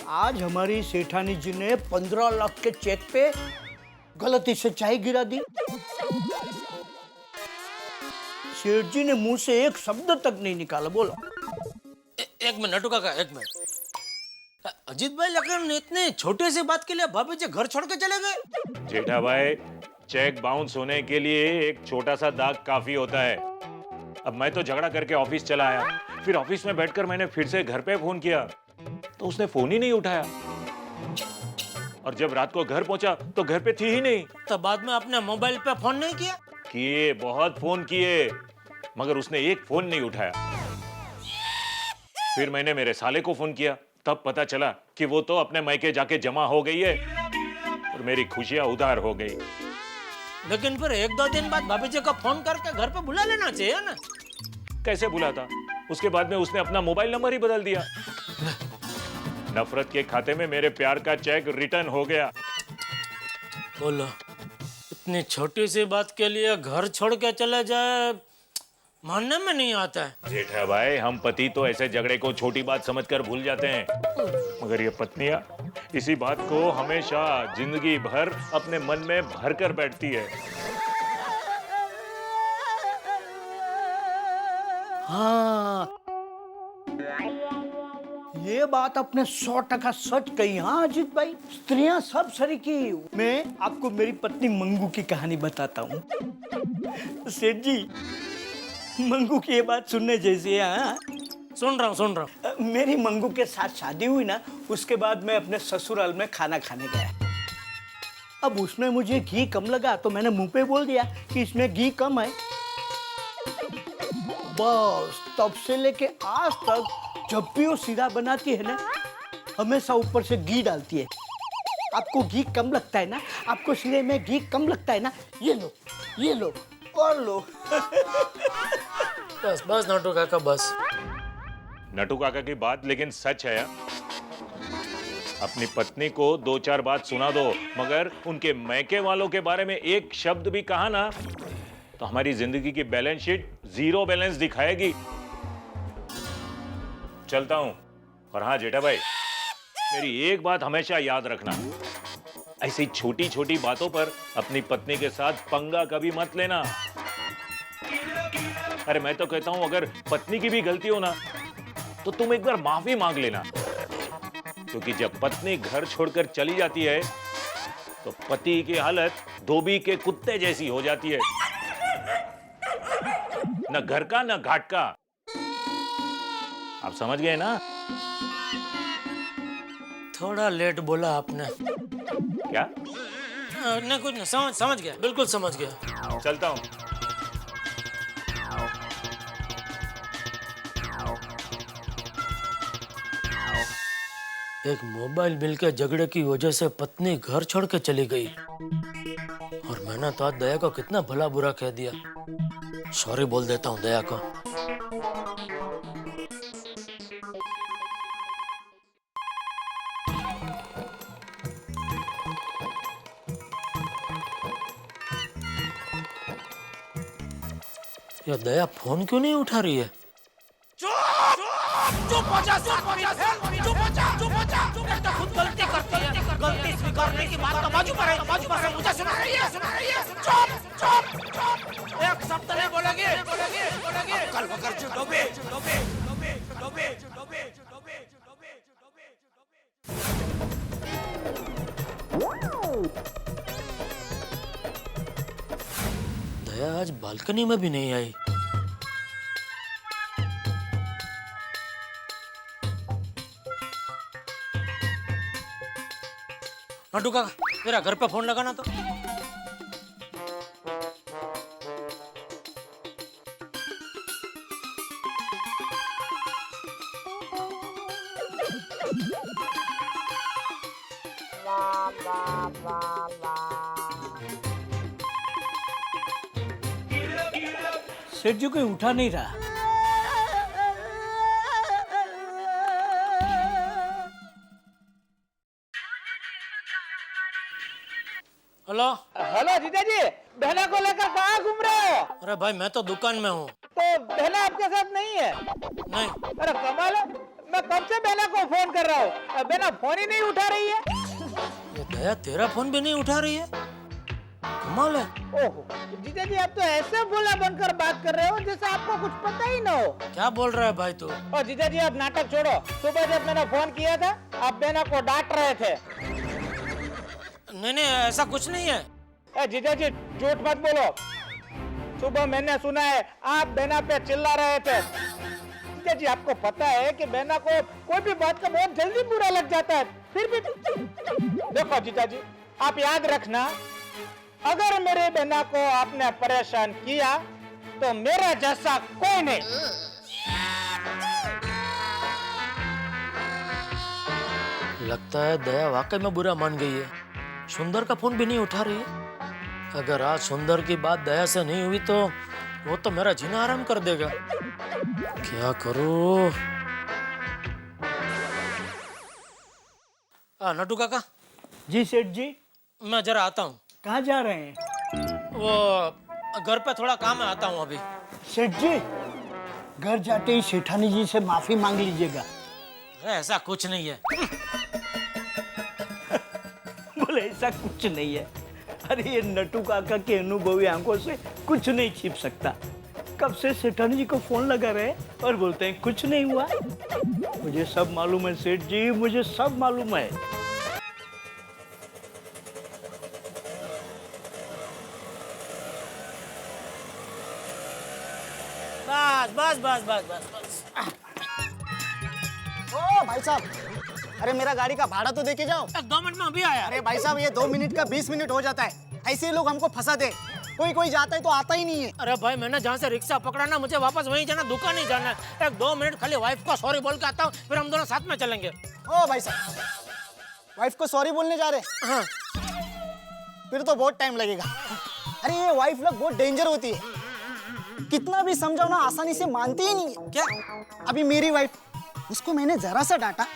S11: आज हमारी सेठानी जी ने 15 लाख के चेक पे गलती से चाय गिरा दी। सेठ जी ने मुंह से एक शब्द तक नहीं निकाला। बोलो।
S2: एक मिनट नटू काका, एक मिनट। अजीत भाई, लेकिन इतनी छोटी सी बात के लिए भाभी जी घर छोड़ के चले गए?
S12: जेठा भाई, चेक बाउंस होने के लिए एक छोटा सा दाग काफी होता है। अब मैं तो झगड़ा करके ऑफिस चला आया, फिर ऑफिस में बैठकर मैंने फिर से घर पे फोन किया तो उसने फोन ही नहीं उठाया, और जब रात को घर पहुंचा तो घर पे थी ही नहीं।
S2: तो बाद में आपने मोबाइल पे फोन नहीं किया?
S12: किए, बहुत फोन किए, मगर उसने एक फोन नहीं उठाया। फिर मैंने मेरे साले को फोन किया, तब पता चला कि वो तो अपने मायके जाके जमा हो गई है और मेरी खुशियां उधार हो गई।
S2: लेकिन फिर 1-2 दिन बाद भाभी जी को फोन करके घर पे बुला लेना चाहिए ना?
S12: कैसे बुलाता? उसके बाद में उसने अपना मोबाइल नंबर ही बदल दिया। नफरत के खाते में मेरे प्यार का चेक रिटर्न हो गया।
S2: बोलो, इतनी छोटी सी बात के लिए घर छोड़ के चले जाए, मानने में नहीं आता है।
S12: जेठा भाई, हम पति तो ऐसे झगड़े को छोटी बात समझकर भूल जाते हैं, मगर ये पत्नियां इसी बात को हमेशा जिंदगी भर अपने मन में भर कर बैठती है।
S11: हाँ, ये बात आपने 100% सच कही। हाँ अजीत भाई, स्त्रियां सब सरीकी। मैं आपको मेरी पत्नी मंगू की कहानी बताता हूँ। सेठ जी, मंगू की ये बात सुनने जैसी है। हाँ,
S2: सुन रहा हूँ।
S11: मेरी मंगू के साथ शादी हुई ना, उसके बाद मैं अपने ससुराल में खाना खाने गया। अब उसमें मुझे घी कम लगा तो मैंने मुंह पे बोल दिया कि इसमें घी कम है। बस तब से लेके आज तक जब भी वो सीधा बनाती है ना, हमेशा ऊपर से घी डालती है। आपको घी कम लगता है ना, आपको सीधे में घी कम लगता है ना, ये लो और लो।
S2: बस बस नटू काका, बस।
S12: नटू काका की बात लेकिन सच है। अपनी पत्नी को 2-4 बात सुना दो, मगर उनके मैके वालों के बारे में एक शब्द भी कहा ना, तो हमारी जिंदगी की बैलेंस शीट 0 बैलेंस दिखाएगी। चलता हूं। और हाँ जेठा भाई, मेरी एक बात हमेशा याद रखना, ऐसी छोटी छोटी बातों पर अपनी पत्नी के साथ पंगा कभी मत लेना। अरे मैं तो कहता हूं, अगर पत्नी की भी गलती हो ना, तो तुम एक बार माफी मांग लेना, क्योंकि जब पत्नी घर छोड़कर चली जाती है तो पति की हालत धोबी के कुत्ते जैसी हो जाती है, न घर का न घाट का। आप समझ गए ना?
S2: थोड़ा लेट बोला आपने।
S12: क्या?
S2: नहीं, कुछ नहीं, समझ गया, बिल्कुल समझ गया।
S12: चलता हूं।
S2: एक मोबाइल बिल के झगड़े की वजह से पत्नी घर छोड़ के चली गई, और मैंने तो आज दया को कितना भला बुरा कह दिया। सॉरी बोल देता हूँ दया को। ये दया फोन क्यों नहीं उठा रही है?
S1: चुप हो जा, चुप हो जा, चुप हो जा, चुप हो जा। एक तो खुद गलती करती है, गलती स्वीकारने की बात तो बाजू पर है, बाजू पर है, मुझे सुना रही है। चुप, चुप, चुप। एक शब्द नहीं बोलेगी। कल वगैरह डोबे।
S2: दया आज बालकनी में भी नहीं आई। नटू काका, मेरा घर पे फोन लगाना तो।
S11: सेठ जी कोई उठा नहीं रहा।
S2: हेलो।
S8: हेलो जीजा जी, बहना को लेकर कहाँ घूम रहे हो?
S2: अरे भाई मैं तो दुकान में हूँ।
S8: तो बहना आपके साथ नहीं है?
S2: नहीं।
S8: अरे कमाल है, मैं कब से बहना को फोन कर रहा हूँ, बहना फोन ही नहीं उठा रही है।
S2: ये दया तेरा फोन भी नहीं उठा रही है, कमाल है।
S8: ओहो, जीजा जी आप तो ऐसे भोला बनकर बात कर रहे हो जैसे आपको कुछ पता ही ना हो।
S2: क्या बोल रहा है भाई तू?
S8: और जीजा जी आप नाटक छोड़ो, सुबह जब मैंने फोन किया था आप बहना को डांट रहे थे।
S2: नहीं ऐसा कुछ नहीं है।
S8: जीजा जी झूठ मत बोलो, सुबह मैंने सुना है आप बहना पे चिल्ला रहे थे। जीजा जी आपको पता है कि बहना को कोई भी बात का बहुत जल्दी बुरा लग जाता है, फिर भी देखो जीजा जी आप याद रखना, अगर मेरे बहना को आपने परेशान किया तो मेरा जैसा कोई नहीं।
S2: लगता है दया वाकई में बुरा मान गई है, सुंदर का फोन भी नहीं उठा रही है। अगर आज सुंदर की बात दया से नहीं हुई तो वो तो मेरा जीना आराम कर देगा। क्या करूं? नटू काका।
S11: जी सेठ जी।
S2: मैं जरा आता हूँ।
S11: कहाँ जा रहे हैं?
S2: वो घर पे थोड़ा काम है, आता हूँ अभी।
S11: सेठ जी घर जाते ही सेठानी जी से माफी मांग लीजिएगा।
S2: ऐसा कुछ नहीं है।
S11: बोले ऐसा कुछ नहीं है। अरे ये नटू काका के अनुभवी आंखों से कुछ नहीं छिप सकता। कब से सेठानी जी को फोन लगा रहे और बोलते हैं कुछ नहीं हुआ। मुझे सब मालूम है सेठ जी, मुझे सब मालूम है।
S2: बस बस बस बस बस बस।
S13: ओ भाई साहब, अरे मेरा गाड़ी का भाड़ा तो देके जाओ।
S2: 2 मिनट में अभी आया।
S13: अरे भाई साहब ये 2 मिनट का 20 मिनट हो जाता है, ऐसे ही लोग हमको फंसा दे। कोई जाता है तो आता ही नहीं है।
S2: अरे भाई मैंने जहाँ से रिक्शा पकड़ा ना, मुझे वापस वहीं जाना, दुकान नहीं जाना। 1-2 मिनट खाली वाइफ को सॉरी बोल के आता हूँ, फिर हम दोनों साथ में चलेंगे।
S13: ओ भाई साहब, वाइफ को सॉरी बोलने जा रहे?
S2: हाँ।
S13: फिर तो बहुत टाइम लगेगा। अरे ये वाइफ लोग बहुत डेंजर होती है, कितना भी समझाओ ना आसानी से मानती ही नहीं है।
S2: क्या?
S13: अभी मेरी वाइफ, उसको मैंने जरा सा डांटा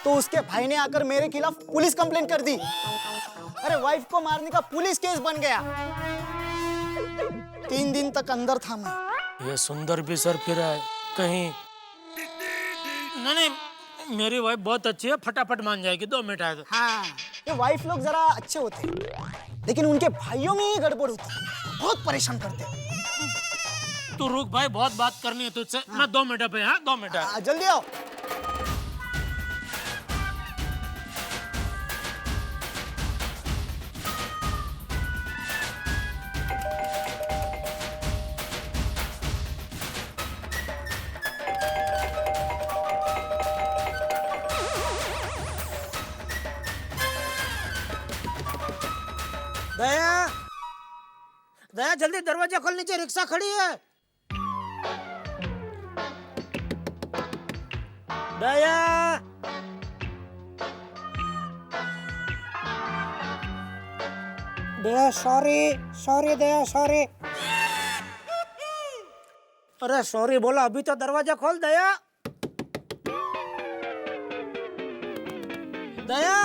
S13: तो उसके भाई ने आकर मेरे खिलाफ पुलिस कंप्लेंट कर दी। अरे वाइफ को मारने का पुलिस केस बन गया। 3 दिन तक अंदर था मैं।
S2: ये सुंदर भी सर फिरा है कहीं। नहीं मेरी वाइफ बहुत अच्छी है, फटाफट मान जाएगी, 2 मिनट आए तो।
S13: हाँ, ये वाइफ लोग जरा अच्छे होते हैं, लेकिन उनके भाइयों में ही गड़बड़ होती है, बहुत परेशान करते हैं।
S2: तू रुक भाई, बहुत बात करनी है तुझसे। हाँ। मैं 2 मिनट पे। हाँ 2 मिनट।
S13: जल्दी आओ।
S2: दया, दया जल्दी दरवाजा खोल, नीचे रिक्शा खड़ी है। दया,
S13: दया सॉरी दया सॉरी।
S2: अरे सॉरी बोला, अभी तो दरवाजा खोल दया। दया।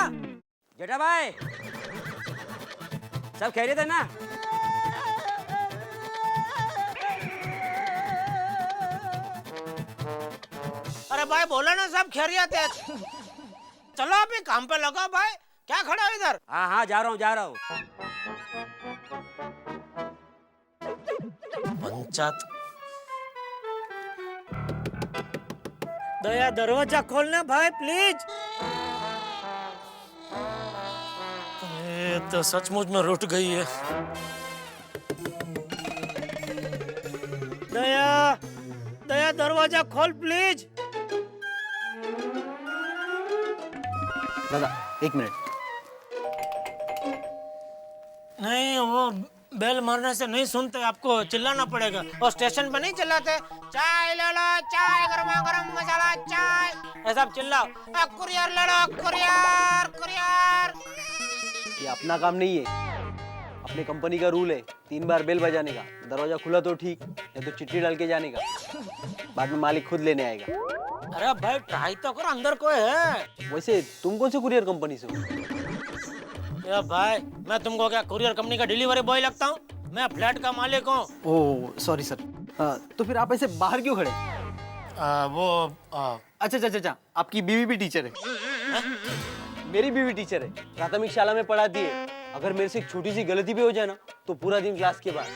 S6: जेठा भाई, सब खैरियत है ना?
S2: अरे भाई बोला ना सब खैरियत है। चलो अभी काम पे लगा भाई, क्या खड़ा हो इधर?
S6: हाँ जा रहा हूँ।
S2: पंचायत। दया दरवाजा खोलना भाई प्लीज। ये तो सचमुच में रुठ गई है। दया, दया दरवाजा खोल प्लीज।
S13: दादा 1 मिनट।
S2: नहीं वो बेल मारने से नहीं सुनते, आपको चिल्लाना पड़ेगा। और स्टेशन पे नहीं चिल्लाते, चाय ले लो, चाय गरमा गरम मसाला चाय, ऐसा चिल्लाओ। कुरियर ले लो, कुरियर।
S14: ये अपना काम नहीं है, अपने कंपनी का रूल है 3 बार बेल बजाने का। दरवाजा खुला तो ठीक, नहीं तो चिट्ठी डाल के जाने का। बाद में मालिक खुद लेने आएगा।
S2: अरे भाई ट्राई तो करो, अंदर कोई है।
S14: वैसे तुम कौन से कुरियर कंपनी से हो?
S2: या भाई, मैं तुमको क्या कुरियर कंपनी का डिलीवरी बॉय लगता हूँ? मैं फ्लैट का मालिक हूँ।
S14: Oh sorry sir. तो फिर आप ऐसे बाहर क्यों खड़े? अच्छा, आपकी बीवी भी टीचर है? मेरी बीवी टीचर है, प्राथमिक शाला में पढ़ाती है। अगर मेरे से एक छोटी सी गलती भी हो जाए ना, तो पूरा दिन क्लास के बाहर,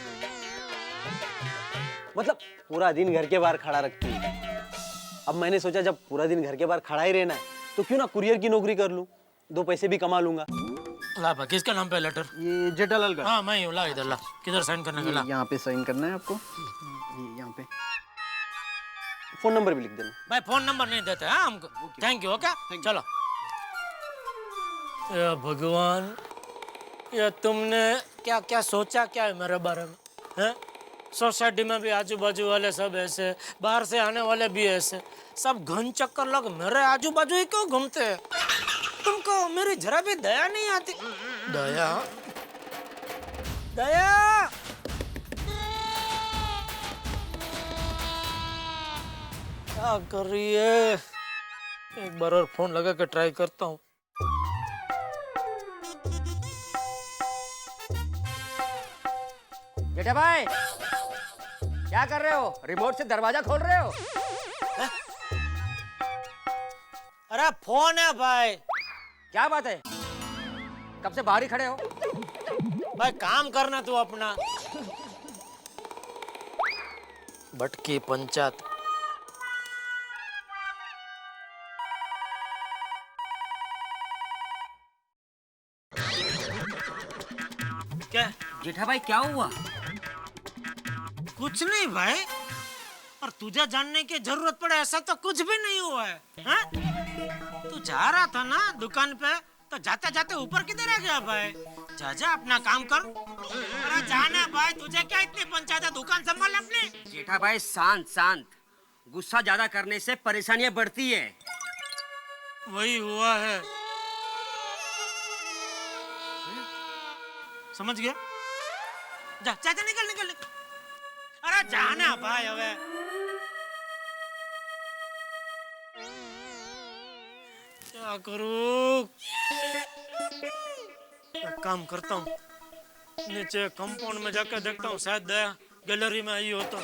S14: मतलब पूरा दिन घर के बाहर खड़ा रखती है। अब मैंने सोचा जब पूरा दिन घर के बाहर खड़ा ही रहना है, तो क्यों ना कुरियर की नौकरी कर लूं, 2 पैसे भी कमा लूंगा।
S2: ला भाई, किसका नाम पे लेटर?
S14: ये जेठालाल का।
S2: हाँ मैं ही हूँ, ला इधर ला। किधर साइन करने का? ला
S14: यहाँ पे साइन करना है आपको, ये यहाँ पे। फोन नंबर भी लिख देना।
S2: भाई फोन नंबर नहीं देते हाँ हमको। Thank you. ओके चलो। या भगवान, या तुमने क्या क्या सोचा क्या है मेरे बारे में? हैं? सोसाइटी में भी आजू बाजू वाले सब ऐसे, बाहर से आने वाले भी ऐसे, सब घन चक्कर लोग मेरे आजू बाजू ही क्यों घूमते हैं? तुमको मेरी जरा भी दया नहीं आती? दया दया क्या कर रही है? एक बार और फोन लगा के ट्राई करता हूँ।
S15: जेठा भाई, क्या कर रहे हो? रिमोट से दरवाजा खोल रहे हो?
S2: अरे फोन है भाई।
S15: क्या बात है? कब से बाहर ही खड़े हो?
S2: भाई काम करना तू अपना। भटकी पंचायत। क्या
S15: जेठा भाई क्या हुआ?
S2: कुछ नहीं भाई, और तुझे जानने की जरूरत पड़े ऐसा तो कुछ भी नहीं हुआ है। हाँ? तू जा रहा था ना दुकान पे, तो जाते जाते ऊपर किधर आ गया भाई? जा जा अपना काम कर। अरे जाना भाई, तुझे क्या इतनी पंचायत है? दुकान संभाल अपनी।
S15: जेठा भाई शांत शांत, गुस्सा ज्यादा करने से परेशानियां बढ़ती है।
S2: वही हुआ है, समझ गया? जा जा जा, निकल निकल निकल। अरे जाना भाई हवे। क्या करूं? एक काम करता हूँ, नीचे कंपाउंड में जाकर देखता हूँ, शायद दया गैलरी में आई हो तो।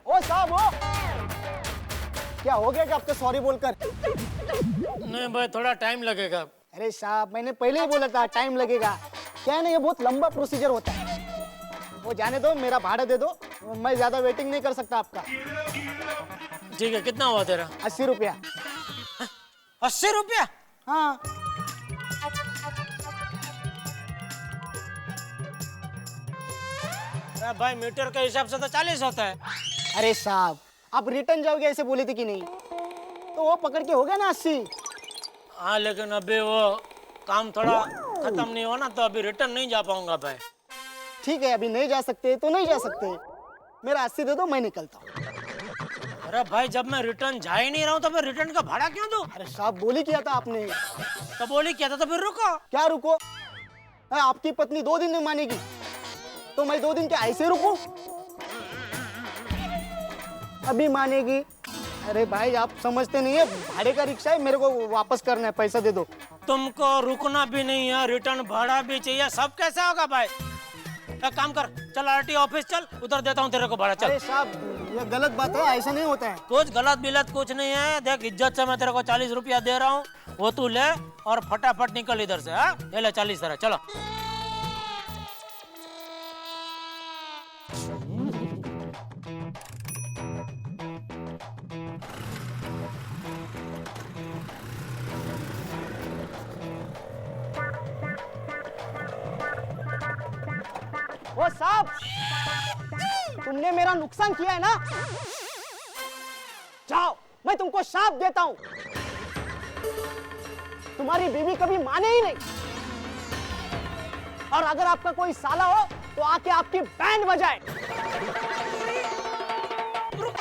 S13: ओ साहब, ओ क्या हो गया कि आपको सॉरी बोलकर?
S2: नहीं भाई, थोड़ा टाइम लगेगा।
S13: अरे साहब, मैंने पहले ही बोला था टाइम लगेगा। क्या है ना, ये बहुत लंबा प्रोसीजर होता है। वो जाने दो, मेरा भाड़ा दे दो, मैं ज्यादा वेटिंग नहीं कर सकता आपका।
S2: ठीक है, कितना हुआ तेरा?
S13: 80 रुपया।
S2: 80 रुपया?
S13: हाँ।
S2: अरे भाई, मीटर के हिसाब से तो 40 होता है।
S13: अरे साहब, आप रिटर्न जाओगे ऐसे बोले थे कि नहीं, तो वो पकड़ के हो गया ना 80।
S2: हाँ, लेकिन अभी वो काम थोड़ा खत्म नहीं हुआ ना, तो अभी रिटर्न नहीं जा पाऊंगा भाई।
S13: ठीक है, अभी नहीं जा सकते तो नहीं जा सकते, मेरा 80 दे दो, मैं निकलता हूँ।
S2: अरे भाई, जब मैं रिटर्न जा ही नहीं रहा हूँ तो फिर रिटर्न का भाड़ा क्यों दूं?
S13: अरे साहब, बोली किया था आपने।
S2: तो बोली किया था, तो फिर रुको।
S13: क्या रुको? आपकी पत्नी 2 दिन नहीं मानेगी, तो मैं 2 दिन के ऐसे रुकूं? अभी मानेगी। अरे भाई, आप समझते नहीं है, भाड़े का रिक्शा है, मेरे को वापस करना है, पैसा दे दो।
S2: तुमको रुकना भी नहीं है, रिटर्न भाड़ा भी चाहिए, सब कैसे होगा भाई? एक काम कर, चल आरटी ऑफिस चल, उधर देता हूँ तेरे को भाड़ा। चल।
S13: अरे साहब, ये गलत बात है, ऐसा नहीं होता है।
S2: कुछ गलत बिलत कुछ नहीं है। देख, इज्जत से मैं तेरे को 40 रुपया दे रहा हूँ, वो तू ले और फटाफट निकल इधर से। हाँ, ये ले 40 तरह, चलो।
S13: ओ साहब, तुमने मेरा नुकसान किया है ना, जाओ, मैं तुमको शाप देता हूं। तुम्हारी बीवी कभी माने ही नहीं, और अगर आपका कोई साला हो तो आके आपकी बैंड बजाए।
S2: रुक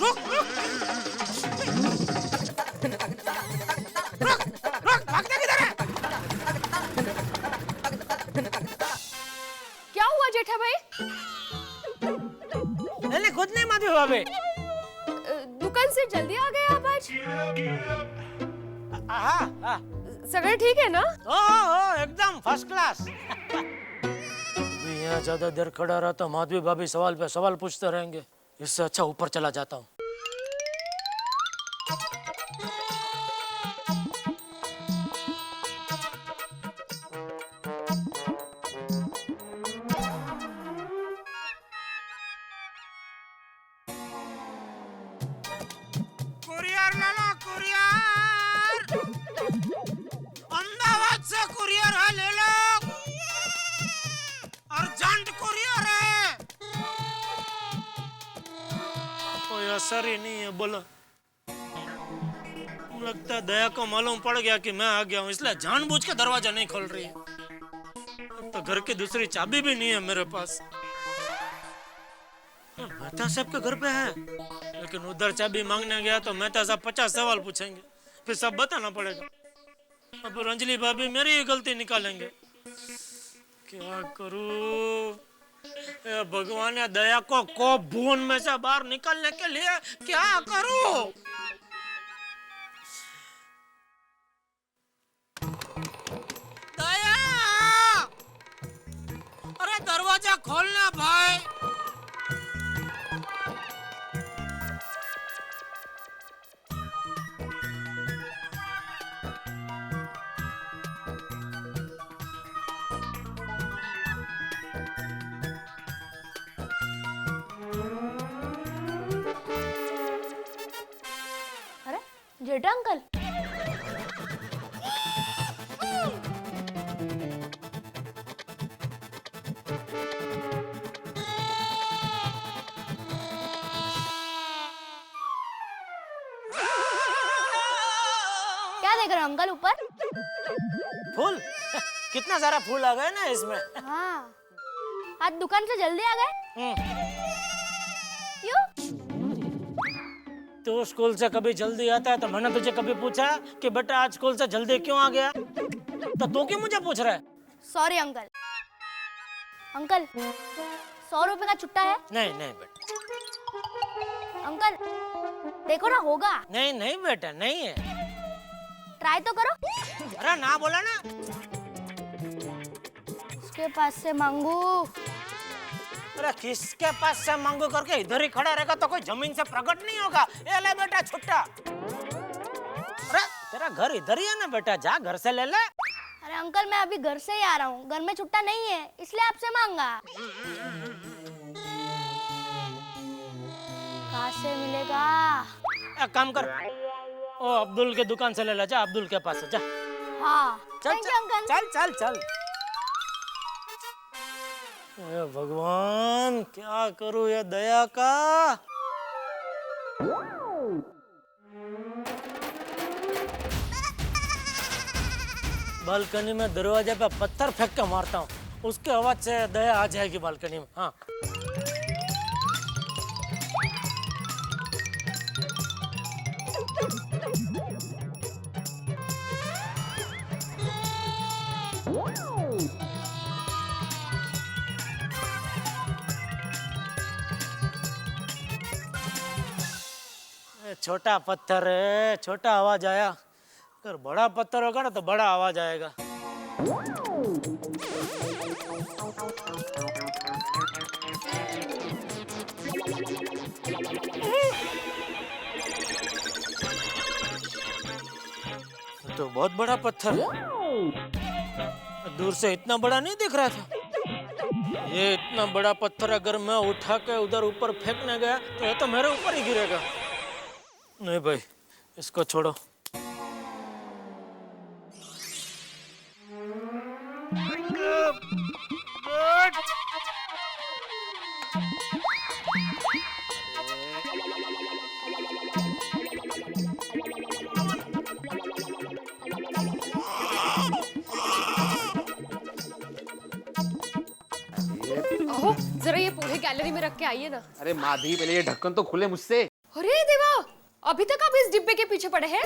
S2: रुक रुक, भागने किधर है?
S3: क्या हुआ जेठा भाई?
S2: भाभी?
S3: दुकान से जल्दी आ गए आप आज?
S2: हाँ,
S3: सगळं ठीक है ना?
S2: एकदम फर्स्ट क्लास। यहाँ ज्यादा देर खड़ा रहा तो माधवी भाभी सवाल पे सवाल पूछते रहेंगे, इससे अच्छा ऊपर चला जाता हूँ।
S1: कुरियर ले लो, कुरियर। अहमदाबाद से कुरियर है, ले लो। अर्जेंट कुरियर है।
S2: कोई असर ही नहीं है, बोलो। लगता है दया को मालूम पड़ गया कि मैं आ गया हूँ, इसलिए जानबूझ के दरवाजा नहीं खोल रही है। अब तो घर की दूसरी चाबी भी नहीं है मेरे पास। मेहता साहब के घर पे है, लेकिन उधर चाबी मांगने गया तो मेहता साहब 50 सवाल पूछेंगे, फिर सब बताना पड़ेगा। अब अंजलि भाभी मेरी ही गलती निकालेंगे। क्या करूं? ए भगवान, या दया को भून में से बाहर निकलने के लिए क्या करूं?
S1: दया, अरे दरवाजा खोलना भाई।
S7: जेठा अंकल, क्या देख रहे हो अंकल ऊपर?
S2: फूल? कितना सारा फूल आ गए ना इसमें।
S7: हाँ, आज दुकान से जल्दी आ गए? क्यों?
S2: तू स्कूल से कभी जल्दी आता है तो मैंने तुझे कभी पूछा कि बेटा आज स्कूल से जल्दी क्यों आ गया? तो तू क्यों मुझे पूछ रहा है?
S7: Sorry uncle. अंकल, 100 रुपए का छुट्टा है?
S2: नहीं नहीं बेटा।
S7: अंकल, देखो ना, होगा।
S2: नहीं नहीं बेटा, नहीं है।
S7: ट्राई तो करो।
S2: अरे ना बोला ना।
S7: उसके पास से मांगू।
S2: अरे किसके पास से मांगू करके इधर ही खड़ा रहेगा तो कोई जमीन से प्रकट नहीं होगा। ये ले बेटा छुट्टा। अरे तेरा घर इधर ही है ना बेटा, जा घर से ले ले।
S7: अरे अंकल, मैं अभी घर से ही आ रहा हूँ, घर में छुट्टा नहीं है, इसलिए आपसे मांगा। कहाँ से मिलेगा?
S2: एक काम कर, ओ अब्दुल के दुकान से ले ला, जा अब्दुल के पास से जा।
S7: हाँ,
S2: चल चल
S7: अंकल।
S2: चल चल चल। ए भगवान, क्या करूं ये दया का? बालकनी में दरवाजे पे पत्थर फेंक के मारता हूँ, उसके आवाज से दया आ जाएगी बालकनी में। हाँ, छोटा पत्थर है, छोटा आवाज आया। अगर बड़ा पत्थर होगा ना तो बड़ा आवाज आएगा। तो बहुत बड़ा पत्थर है, दूर से इतना बड़ा नहीं दिख रहा था। ये इतना बड़ा पत्थर अगर मैं उठा के उधर ऊपर फेंकने गया तो ये तो मेरे ऊपर ही गिरेगा। नहीं भाई, इसको छोड़ो।
S3: ओहो, जरा ये पोहे गैलरी में रख के आइए ना।
S16: अरे माधवी, पहले ये ढक्कन तो खुले मुझसे।
S3: अरे देवा, अभी तक आप इस डिब्बे के पीछे पड़े हैं?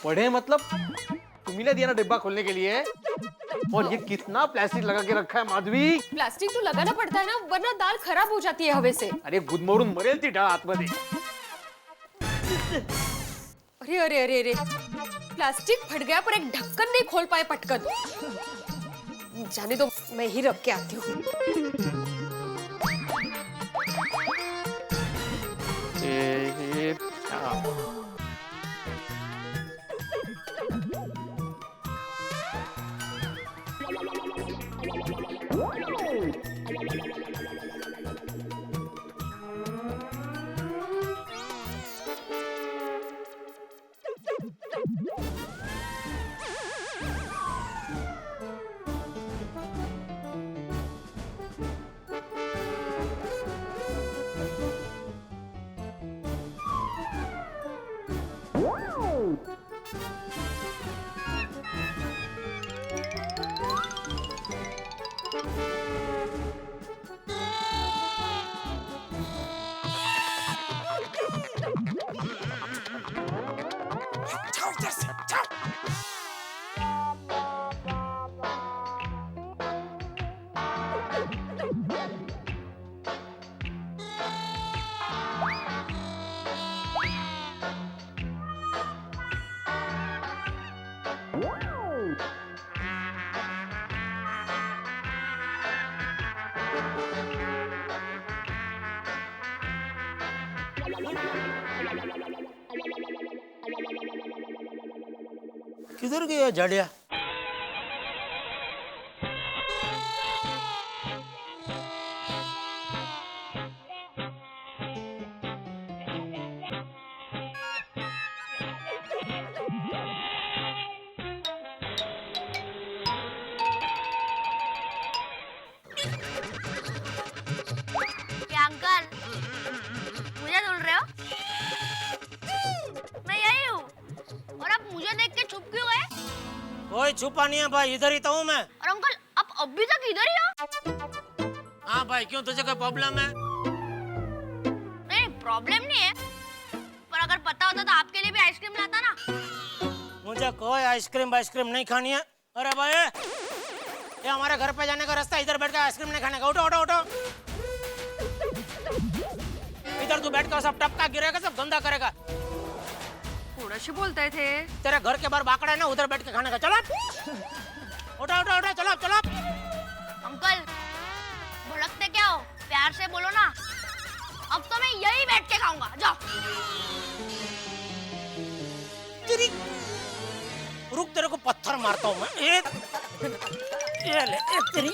S16: पढ़े मतलब? तुम मम्मी ने दिया ना डिब्बा खोलने के लिए। और ये कितना प्लास्टिक लगा के रखा है माधवी।
S3: प्लास्टिक तो लगाना पड़ता है ना, वरना दाल खराब हो जाती है हवे से।
S16: अरे गुदमरून मरेल ती डाळ आतमध्ये।
S3: अरे अरे अरे अरे, प्लास्टिक फट गया पर एक ढक्कन नहीं खोल पाए पटकन। जाने दो, मैं ही रख के आती हूँ।
S2: किधर गया झाड़िया?
S7: क्या अंकल मुझे ढूंढ रहे हो? मैं यही हूँ। और आप मुझे देख के छुप क्यों गए?
S2: कोई छुपा नहीं है भाई, इधर ही तो हूँ मैं।
S7: और अंकल आप अभी तक इधर ही हो?
S2: हाँ भाई, क्यों तुझे कोई प्रॉब्लम है?
S7: नहीं प्रॉब्लम नहीं है, पर अगर पता होता तो आपके लिए भी आइसक्रीम लाता ना।
S2: मुझे कोई आइसक्रीम नहीं खानी है। अरे भाई, ये हमारे घर पे जाने का रास्ता, इधर बैठ के आइसक्रीम नहीं खाने का। उठो उठो उठो, इधर तू बैठ कर सब टपका गिरेगा, सब गंदा करेगा।
S3: थोड़ा सी बोलते थे।
S2: तेरे घर के बाहर बाकड़ा है ना, उधर बैठ के खाने का। चलो उठो उठो उठो, चलो चलो।
S7: अंकल भड़कते क्या हो, प्यार से बोलो ना। अब तो मैं यही बैठ के खाऊंगा, जाओ।
S2: रुक, तेरे को पत्थर मारता हूँ मैं। ये ले, तेरी।